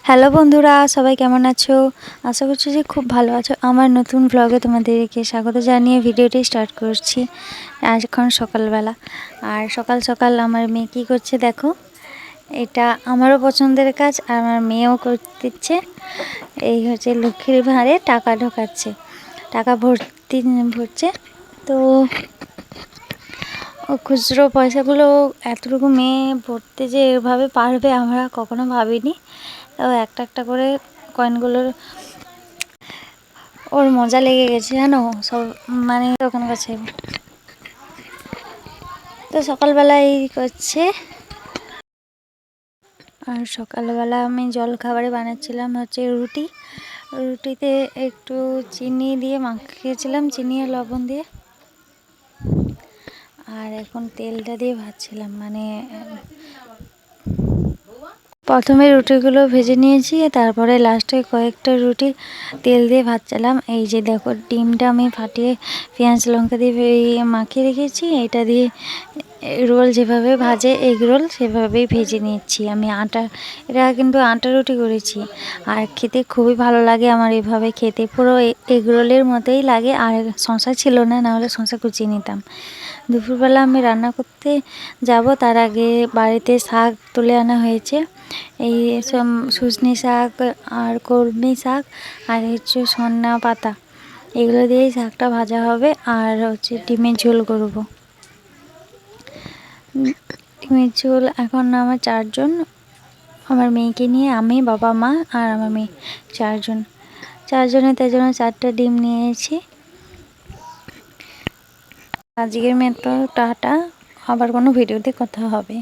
Hello বন্ধুরা, সবাই কেমন আছো? আশা করছি যে খুব ভালো আছো। আমার নতুন ব্লগে তোমাদেরকে স্বাগত জানিয়ে ভিডিওটি স্টার্ট করছি। আজ এখন সকালবেলা, আর সকাল সকাল আমার মেয়ে কী করছে দেখো। এটা আমারও পছন্দের কাজ, আর আমার মেয়েও করতেছে। এই হচ্ছে লক্ষ্মীর ভাঁড়ে টাকা ঢোকাচ্ছে, টাকা ভরছে। তো ও খুচরো পয়সাগুলো এতটুকু মেয়ে ভরতে যে এভাবে পারবে আমরা কখনো ভাবিনি। ও একটা একটা করে কয়েনগুলোর ওর মজা লেগে গেছে জানো, সব মানে ওখানে কাছে। তো সকালবেলা এই করছে। আর সকালবেলা আমি জল খাবারে বানাচ্ছিলাম হচ্ছে রুটিতে একটু চিনি দিয়ে মাখিয়েছিলাম, চিনি আর লবণ দিয়ে। আর এখন তেলটা দিয়ে ভাজছিলাম, মানে প্রথমে রুটিগুলো ভেজে নিয়েছি, তারপরে লাস্টে কয়েকটা রুটি তেল দিয়ে ভাজছিলাম। এই যে দেখো, ডিমটা আমি ফাটিয়ে পেঁয়াজ লঙ্কা দিয়ে মাখিয়ে রেখেছি। এটা দিয়ে রোল যেভাবে ভাজে এগ রোল সেভাবেই ভেজে নিচ্ছি আমি। এটা কিন্তু আটা রুটি করেছি, আর খেতে খুবই ভালো লাগে আমার এভাবে খেতে। পুরো এগ রোলের মতোই লাগে। আর শসা ছিল না, নাহলে শসা কুচিয়ে নিতাম। দুপুরবেলা আমি রান্না করতে যাব, তার আগে বাড়িতে শাক তুলে আনা হয়েছে। এই সব শুশনি শাক আর কলমি শাক আর হচ্ছে সন্না পাতা, এগুলো দিয়েই শাকটা ভাজা হবে। আর হচ্ছে ডিমের ঝোল করব। ডিমের ঝোল এখন আমার 4 জন, আমার মেয়েকে নিয়ে আমি, বাবা, মা আর আমার মেয়ে, 4 জন। 4 জনের, তার জন্য 4টা ডিম নিয়েছি। আজকের মেয়ে তো টাটা, আবার কোনো ভিডিওতে কথা হবে।